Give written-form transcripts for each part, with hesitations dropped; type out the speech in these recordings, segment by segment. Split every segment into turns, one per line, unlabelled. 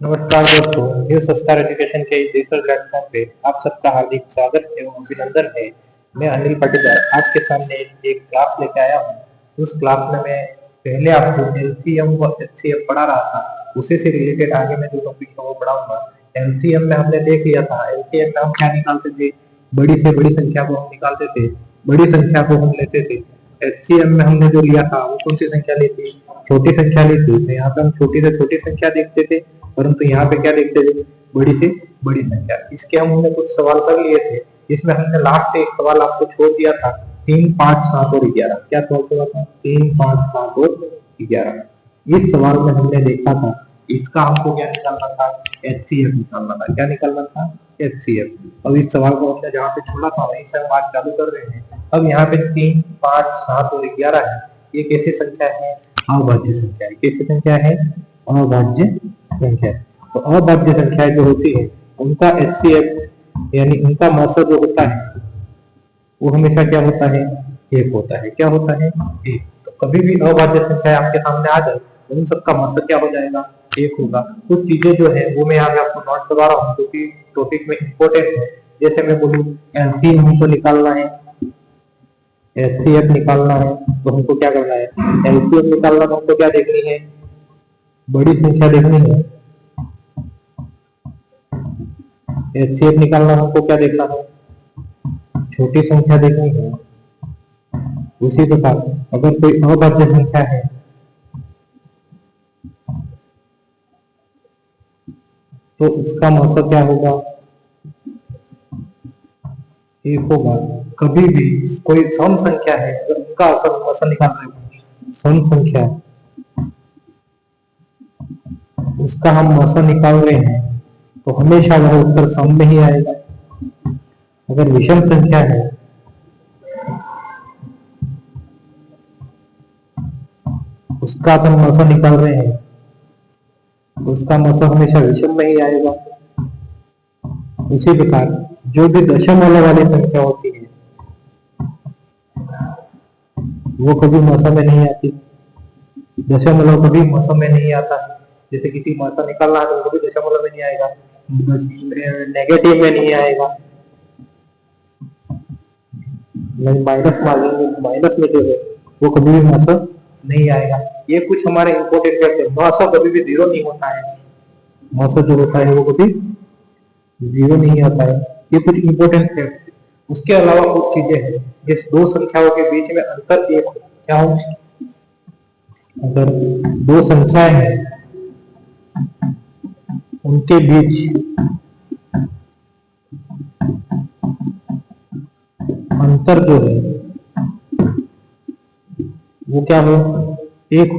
नमस्कार दोस्तों, न्यू संस्कार एजुकेशन के इस डिजिटल प्लेटफॉर्म पे आप सबका हार्दिक स्वागत एवं अभिनंदन है। मैं अनिल पाटीदार आपके सामने एक क्लास लेके आया हूँ। उस क्लास में मैं पहले आपको एलसीएम व एचसीएफ पढ़ा रहा था, उसी से रिलेटेड आगे मैं जो टॉपिक है वो पढ़ाऊंगा। एलसीएम में हमने देख लिया था, एलसीएम में हम क्या निकालते थे, बड़ी से बड़ी संख्या को हम निकालते थे, बड़ी संख्या को हम लेते थे। एचसीएम में हमने जो लिया था वो कौन सी संख्या ली थी, छोटी संख्या ली थी। तो यहाँ पे हम छोटी से छोटी संख्या देखते थे, परंतु यहाँ पे क्या देखते थे, बड़ी से बड़ी संख्या। इसके हमने कुछ सवाल कर लिए थे, इसमें हमने लास्ट एक सवाल आपको छोड़ दिया था, 3, 5, 7 और 11। क्या सवाल हुआ था, 3, 5, 7 और 11। इस सवाल में हमने देखा था इसका हमको क्या निकालना था, एचसीएफ निकालना था। क्या निकालना था, एचसीएफ। अब इस सवाल को हमने जहाँ पे छोड़ा था वहीं से हम बात चालू कर रहे हैं। अब यहाँ पे 3, 5, 7 और 11 है, ये कैसी संख्या है, अभाज्य संख्या है। कैसी संख्या है, अभाज्य संख्या। तो अभाज्य संख्या जो होती है उनका एचसीएफ यानी उनका मौसा जो होता है वो हमेशा क्या होता है, एक होता है। क्या होता है, एक। तो कभी भी अभाज्य संख्या आपके सामने आ जाए तो उन सबका मौसा क्या हो जाएगा, एक होगा। कुछ चीजें जो है वो मैं यहाँ पे आपको नोट करवा रहा हूँ क्योंकि टॉपिक में इंपॉर्टेंट है। जैसे मैं बोलूँ एलसीएम हमको निकालना है, एचसीएफ निकालना है, तो हमको क्या करना है, एलसीएम निकालना तो हमको क्या देखनी है, बड़ी संख्या देखनी है। एचसीएफ निकालना हमको क्या देखना है, छोटी संख्या देखनी है। उसी प्रकार अगर कोई अभाज्य संख्या है तो उसका मौसा क्या होगा, एक होगा। कभी भी कोई सम संख्या है अगर उनका असल मौसा निकाल रहे हैं, सम संख्या उसका हम मौसा निकाल रहे हैं तो हमेशा वह उत्तर सम में ही आएगा। अगर विषम संख्या है उसका अपन मौसा निकाल रहे हैं तो उसका मौसा हमेशा विषम में ही आएगा। उसी प्रकार जो भी दशमलव वाली संख्या होती है वो कभी मौसम में नहीं आती। दशमलव कभी मौसम में नहीं आता। जैसे किसी मौसम निकालना है तो कभी दशमलव में नहीं आएगा, नेगेटिव में नहीं आएगा, माइनस माइनस में जो है वो कभी भी मौसम नहीं आएगा। ये कुछ हमारे इंपोर्टेंट फैक्ट है। मौसम कभी भी जीरो नहीं होता है, मौसम जो होता है वो कभी जीरो नहीं होता है। ये कुछ इंपोर्टेंट फैक्ट। उसके अलावा कुछ चीजें हैं, जिस दो संख्याओं के बीच में अंतर एक हो। क्या हो, अगर दो संख्याएं हैं उनके बीच अंतर जो है वो क्या हो, एक हो,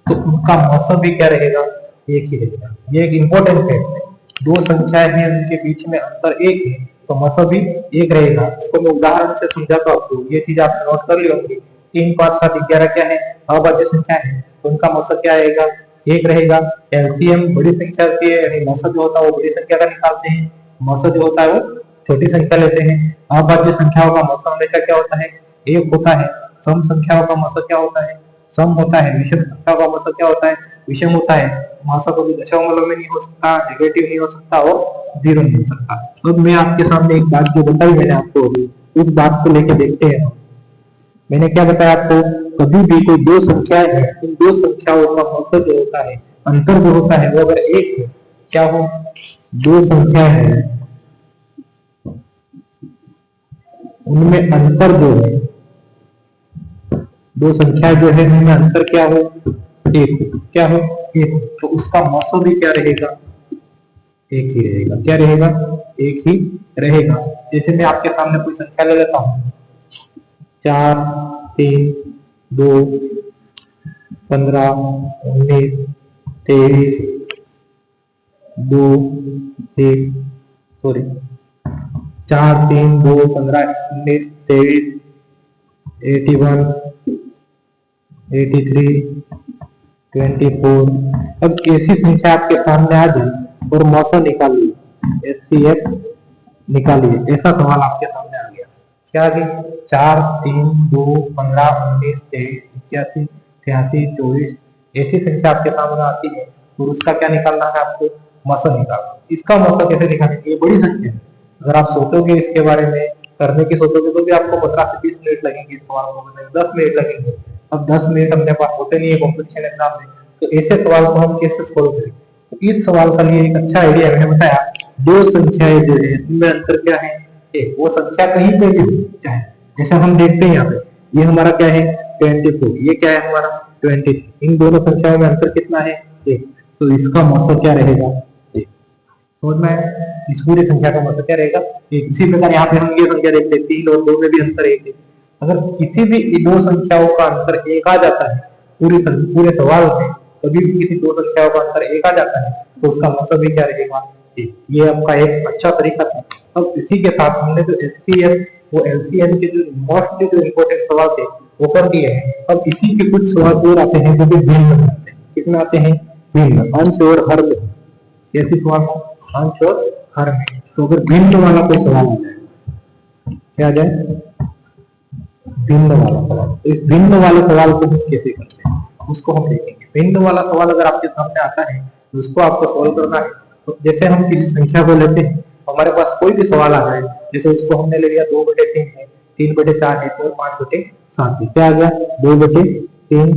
तो उनका मौसम भी क्या रहेगा, एक ही रहेगा। ये एक इंपॉर्टेंट फैक्ट है। दो संख्याएं हैं उनके बीच में अंतर एक है तो मौसम भी एक रहेगा। इसको मैं उदाहरण से समझाता हूँ, ये चीज आप नोट कर ली होंगी। 3, 5, 7, 11 क्या है, अभाज्य संख्या है, तो उनका मौसम क्या आएगा, एक रहेगा। एलसीएम बड़ी संख्या के यानी मौसम जो होता है वो बड़ी संख्या का निकालते हैं, मौसम जो होता है वो छोटी संख्या लेते हैं। अभाज्य संख्याओं का मौसम हमेशा क्या होता है, एक होता है। सम संख्याओं का मौसम क्या होता है, सम होता है। विषम संख्याओं का मौसम क्या होता है, विषम होता है। मौसम कभी दशमलव में नहीं हो सकता, नेगेटिव नहीं हो सकता और जीरो नहीं हो सकता। तो मैं आपके सामने एक बात जो बताई मैंने आपको अभी, उस बात को लेके देखते हैं। मैंने क्या बताया आपको, कभी भी कोई दो संख्याएं हैं, उन दो संख्याओं का औसत जो होता है, अंतर जो होता है वो अगर एक है, क्या हो, दो संख्या है उनमें अंतर जो है, दो संख्या जो है उनमें अंतर क्या हो, एक हो। क्या हो, एक हो। तो उसका मौसम भी क्या रहेगा, एक ही रहेगा। क्या रहेगा, एक ही रहेगा। जैसे मैं आपके सामने कोई संख्या ले लेता हूँ, 4, 3, 2, 15, 19, 23, 2, 1, सॉरी 4, 3, 2, 15, 19, 23, 81, 83, 24। अब ऐसी संख्या आपके सामने आ जाए और मौसम निकालिए, एचसीएफ निकालिए। ऐसा सवाल आपके सामने आ गया, क्या है, 4, 3, 2, 15, 19, 23, 81, 83, 24। ऐसी संख्या आपके सामने आती है और उसका क्या निकालना है आपको, मसो निकालो। इसका मसो कैसे निकालेंगे, ये बड़ी संख्या है। अगर आप सोचोगे इसके बारे में करने की सोचोगे तो भी आपको 15 से 20 मिनट लगेंगे, इस सवाल को करने में 10 मिनट लगेंगे। अब 10 मिनट अपने पास होते नहीं है कॉम्पिटिशन एग्जाम में, तो ऐसे सवाल को हम कैसे सोल्व करें। तो इस सवाल का लिए एक अच्छा आइडिया मैंने बताया, दो संख्याएं जो है इनमें अंतर क्या है, एक वो संख्या कहीं पे भी हो चाहे, जैसे हम देखते हैं यहाँ पे ये हमारा क्या है 24, ये क्या है हमारा 20, इन दोनों संख्याओं में अंतर कितना है एक, तो इसका मौसम क्या रहेगा एक। समझ में आया, इस पूरी संख्या का मौसम क्या रहेगा एक। इसी प्रकार यहाँ पे हम ये संख्या देखते हैं 3 और 2 में भी अंतर एक है। अगर किसी भी दो संख्याओं का अंतर एक आ जाता है पूरे सवाल में, कभी भी किसी दो संख्याओं का अंतर एक आ जाता है तो उसका मतलब भी क्या रहेगा एक। ये आपका एक अच्छा तरीका था। अब इसी के साथ हमने जो एचसीएफ वो एलसीएम के जो मोस्टली जो इम्पोर्टेंट सवाल थे वो कर दिए हैं। अब इसी के कुछ सवाल और आते हैं जो कि भिन्न में आते हैं। किसमें आते हैं, भिन्न, अंश और हर में। कैसे सवाल हो, अंश और हर में। तो अगर भिन्न वाला कोई सवाल आ जाए, क्या आ जाए भिन्न वाला सवाल, तो इस भिन्न वाले सवाल को हम कैसे करते हैं उसको हम देखेंगे। भिन्न वाला सवाल अगर आपके सामने आता है तो उसको आपको सॉल्व करना है। तो जैसे हम किसी संख्या को लेते हैं, हमारे पास कोई भी सवाल आ जाए, जैसे उसको हमने ले लिया 2/3 है, 3/4 है और 5/7 है। क्या आ गया 2/3,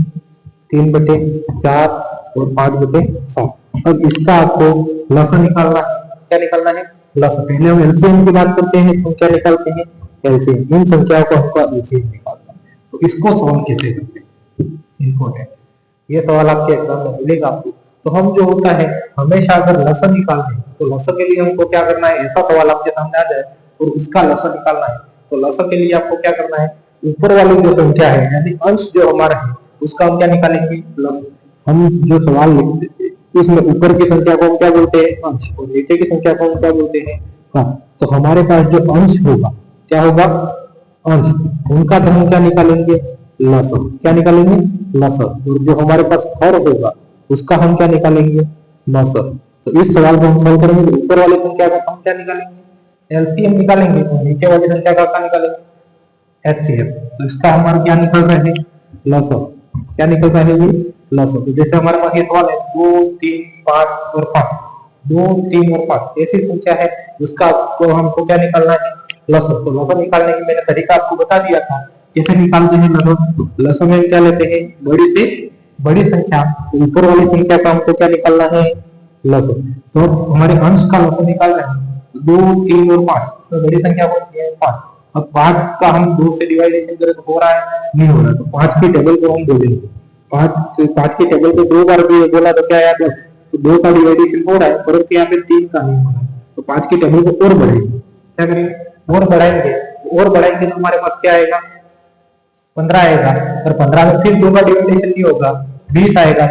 3/4 और 5/7। अब इसका आपको लसन निकालना है। क्या निकालना है, लसन। पहले हम एलसीएम की बात करते हैं तो क्या निकालते हैं एलसीएम। इन संख्याओं को हमको एलसीएम निकालना है। तो इसको सॉल्व कैसे करते हैं, इंपॉर्टेंट ये सवाल आपके एग्जाम में मिलेगा आपको। तो हम जो होता है हमेशा अगर लसन निकालना है तो लसन के लिए हमको क्या करना है, ऐसा सवाल आपके सामने आ जाए और उसका लसन निकालना है तो लसन के लिए आपको क्या करना है, ऊपर वाली जो संख्या है यानी अंश जो हमारा है उसका हम क्या निकालेंगे लसन। हम जो सवाल लिखते थे उसमें ऊपर की संख्या को हम क्या बोलते हैं अंश और नीचे की संख्या को हम क्या बोलते हैं हर। तो हमारे पास जो अंश होगा क्या होगा अंश, उनका तो हम क्या निकालेंगे लसन। क्या निकालेंगे लसन। और जो हमारे पास हर होगा उसका हम क्या निकालेंगे लसन। तो इस सवाल को हम सॉल्व करेंगे तो ऊपर वाली संख्या का हम क्या निकालेंगे एलसीएम निकालेंगे और नीचे वाली संख्या का क्या निकालेंगे एचसीएफ। तो इसका हमारा क्या निकल रहा है लसन। क्या निकल रहा है ये लसन। तो जैसे हमारे पास ये सवाल है 2, 3, 5 और 5, 2, 3 और 5 ऐसी संख्या है उसका को हमको क्या निकालना है लसन। तो लसन निकालने की मैंने तरीका आपको बता दिया था कैसे निकालते हैं लसन। लसन में क्या लेते हैं बड़ी से बड़ी संख्या, तो ऊपर वाली संख्या का हमको क्या निकालना है लसन। तो हमारे अंश का लसन निकालना है 2, 3 और 5। तो बड़ी संख्या कौन सी है 5। अब 5 का हम 2 से डिवाइडेशन करें तो हो रहा है नहीं हो रहा। तो 5 की टेबल को हम बोलेंगे 5 की टेबल को 2 बार भी बोला तो क्या आया 10। तो 2 का डिवाइडेशन हो रहा है परंतु यहाँ पे 3 का नहीं हो रहा है। तो 5 की टेबल को और बढ़ाएंगे। क्या करेंगे और बढ़ाएंगे तो हमारे पास क्या आएगा 15 आएगा। और 15 में फिर 2 का डिवाइडेशन नहीं होगा 20 आएगा।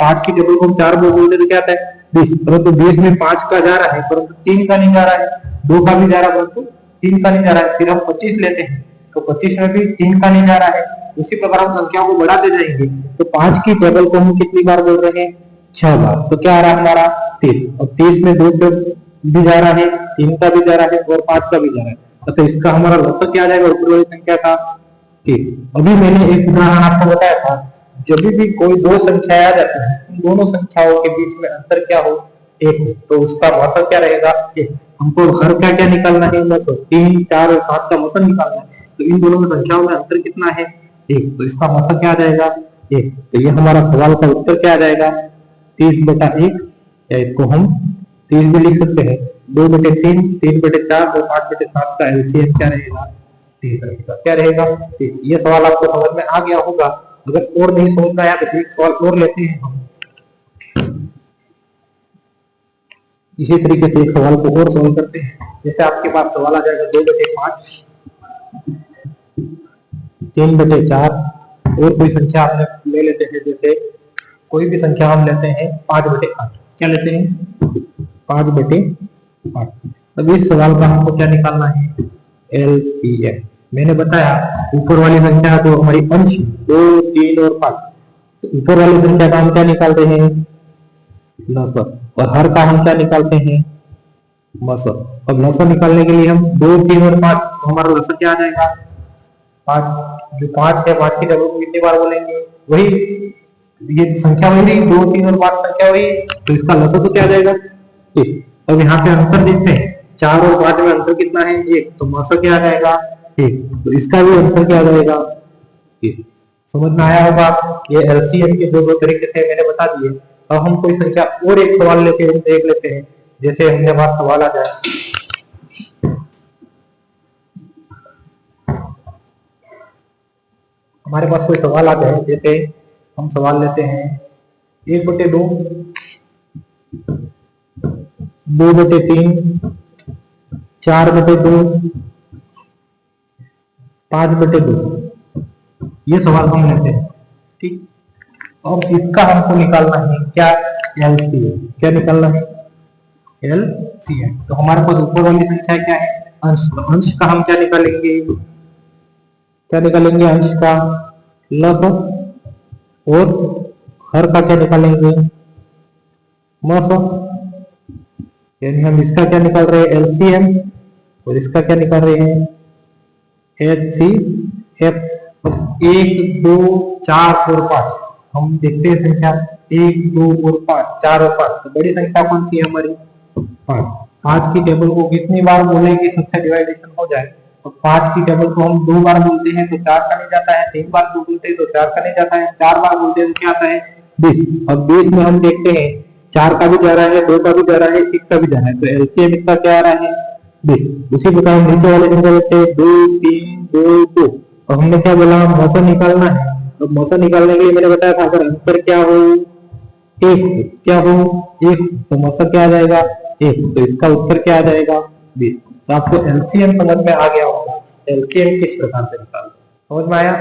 5 की टेबल को हम 4 बार बोलते तो क्या आता है 20। परंतु 20 में 5 का जा रहा है परंतु 3 का नहीं जा रहा है, 2 का भी जा रहा है परंतु 3 का नहीं जा रहा है। फिर हम 25 लेते हैं तो 25 में भी 3 का नहीं जा रहा है। उसी प्रकार हम संख्याओं को बढ़ाते जाएंगे। तो 5 की टेबल को हम कितनी बार बोल रहे हैं 6 बार। तो क्या आ रहा है हमारा 30। और 30 में 2 भी जा रहा है, 3 का भी जा रहा है और 5 का भी जा रहा है। तो इसका हमारा लसन क्या आ जाएगा ऊपर वाली संख्या का ठीक। अभी मैंने एक उदाहरण आपको बताया था, जब भी कोई दो संख्याएं आ जाती है उन दोनों संख्याओं के बीच में अंतर क्या हो एक हो तो उसका मौसम क्या रहेगा एक। हमको हर क्या क्या निकालना है मौसम 3, 4 और 7 का मौसम निकालना है। तो इन दोनों संख्याओं में अंतर कितना है एक। तो इसका मौसम क्या आ जाएगा एक। तो ये हमारा सवाल का उत्तर क्या आ जाएगा 30/1 या इसको हम 30 भी लिख सकते हैं 2/3, 3/4 और 5/7 का एलसीएम क्या रहेगा 30 रहेगा। क्या रहेगा 30। ये सवाल आपको समझ में आ गया होगा। अगर और नहीं समझ में आया तो एक सवाल और लेते हैं हम। इसी तरीके से एक सवाल को और सॉल्व करते हैं। जैसे आपके पास सवाल आ जाएगा 2/5, 3/4 और कोई संख्या हमने ले लेते हैं। जैसे कोई भी संख्या हम लेते हैं 5/8। क्या लेते हैं 5/8। अब इस सवाल का हमको क्या निकालना है एलसीएम। मैंने बताया ऊपर वाली संख्या तो हमारी अंश 2, 3 और 5। तो ऊपर वाली संख्या का हम क्या निकालते हैं लसन और हर का हम क्या निकालते हैं मसन। अब लसन निकालने के लिए हम 2, 3 और 5 तो हमारा लसन क्या आ जाएगा 5। जो 5 है 5 की टेबल को कितनी बार बोलेंगे वही ये संख्या वही रही, 2 3 और 5 संख्या वही, तो इसका लसो तो क्या आ जाएगा 1। अब यहाँ पे अंतर देखते हैं, 4 और 5 में अंतर कितना है 1, तो मसो क्या आ जाएगा 1, तो इसका भी आंसर क्या आ जाएगा 1। समझ में आया होगा। ये एलसीएम के दो तरीके थे मैंने बता दिए। अब हम कोई संख्या और एक सवाल लेते हैं, देख लेते हैं। जैसे हमने बात सवाल आ जाए, हमारे पास कोई सवाल आ जाए, जैसे हम सवाल लेते हैं 1/2, 2/3, 4/2, 5/2, ये सवाल हम लेते हैं। ठीक, अब इसका हमको निकालना है क्या एलसीएम। क्या निकालना है एलसीएम। तो हमारे पास ऊपर वाली संख्या क्या है अंश। तो अंश का हम क्या निकालेंगे, क्या निकालेंगे अंश का लसो, और हर का क्या निकालेंगे मसो। यानी हम इसका क्या निकाल रहे हैं एलसीएम, और इसका क्या निकाल रहे हैं एचसीएफ। 1 2 4 और 5 हम देखते हैं संख्या 1 2 और 5, 4 और 5, तो बड़ी संख्या कौन सी है हमारी 5। 5 की टेबल को कितनी बार बोलेंगे सबसे डिवाइडेशन हो जाए। तो 5 की टेबल को हम 2 बार बोलते हैं तो 4 का नहीं जाता है, 3 बार बोलते हैं तो 4 का नहीं जाता है, 4 बार बोलते हैं तो क्या आता है 20। अब 20 में हम देखते हैं 4 का भी जा रहा है, 2 का भी जा रहा है, 1 का भी जा रहा है, तो एलसीएम इसका क्या आ रहा है 20। उसी प्रकार हम नीचे वाले संख्या लेते हैं 2 3 2 2। और हमने क्या बोला मौसम निकालना है। तो मौसम निकालने के लिए मैंने बताया था अगर अंतर क्या हो 1, क्या हो 1, तो मौसम क्या आ जाएगा 1, तो इसका उत्तर क्या आ जाएगा 20। तो आपको एलसीएम समझ में आ गया होगा, एलसीएम किस प्रकार से निकालना समझ में आया।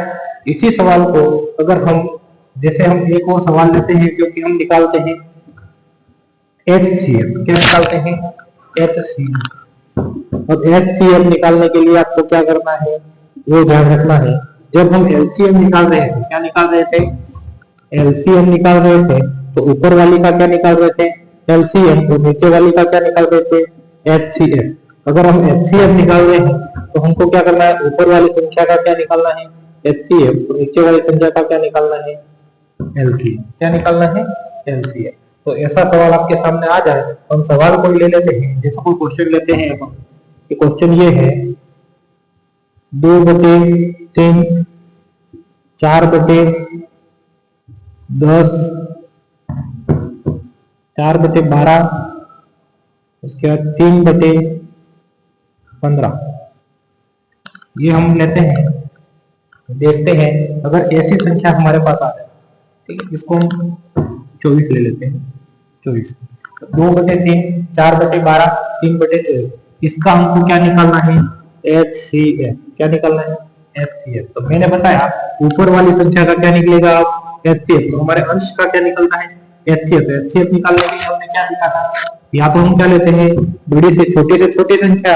इसी सवाल को अगर हम जैसे हम एक और सवाल लेते हैं, क्योंकि हम निकालते हैं एचसीएफ। क्या निकालते हैं एचसीएफ। अब एचसीएफ निकालने के लिए आपको क्या करना है वो ध्यान रखना है। जब हम एलसीएम निकाल रहे थे, क्या निकाल रहे थे एलसीएम निकाल रहे थे, तो ऊपर वाली का क्या निकाल रहे थे एलसीएम, और नीचे वाली का क्या निकाल रहे थे एचसीएफ। अगर हम एचसीएफ निकाल रहे हैं तो हमको क्या करना है ऊपर वाली संख्या का क्या निकालना है एचसीएफ, और नीचे वाली संख्या का क्या निकालना है एलसीएम। क्या निकालना है एलसीएम। तो ऐसा सवाल आपके सामने आ जाए तो हम सवाल को ले लेते हैं। जैसे कोई क्वेश्चन लेते हैं अपन, ये क्वेश्चन ये है 2/3, 4/10, 4/12, उसके बाद 3/15। ये हम लेते हैं, देखते हैं अगर ऐसी संख्या हमारे पास आ जाए, ठीक है, इसको हम 24 ले लेते हैं। 24 2/3, 4/12, 3/24, इसका हमको क्या निकालना है एचसीएफ। क्या निकालना है एचसीएफ। तो मैंने बताया ऊपर वाली संख्या का क्या निकलेगा एचसीएफ, तो हमारे अंश का क्या निकलना है एचसीएफ। एचसीएफ निकालने के लिए हमने क्या लिखा था, या तो हम क्या लेते हैं बड़ी से छोटी संख्या,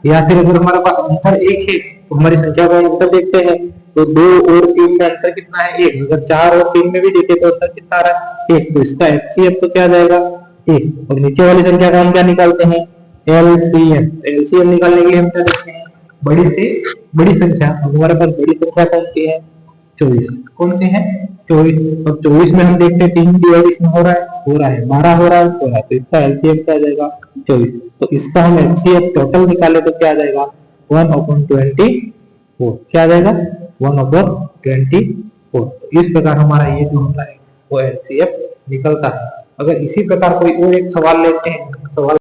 या फिर अगर हमारे पास अंतर 1 है तो हमारी संख्या का अंतर देखते हैं। तो 2 और 3 में अंतर कितना है 1, अगर 4 और 3 में भी देखे तो अंतर कितना आ रहा है 1, तो इसका एचसीएफ तो क्या आ जाएगा 1। और नीचे वाली संख्या का हम क्या निकालते हैं एलसीएम। एलसीएम निकालने के लिए हम क्या देखते हैं बड़ी से बड़ी संख्या। हमारे पास बड़ी संख्या कौन सी है 24। कौन सी है 24। अब 24 में हम देखते हैं 3 डिवाइडेशन हो रहा है 12 हो रहा है, तो इसका एलसीएम क्या आ जाएगा 24। तो इसका हम एलसीएम टोटल निकाले तो क्या आ जाएगा 1/24। क्या आ जाएगा 1/24। तो इस प्रकार हमारा ये जो होता है वो एलसीएम निकलता है। अगर इसी प्रकार कोई और एक सवाल लेते हैं, सवाल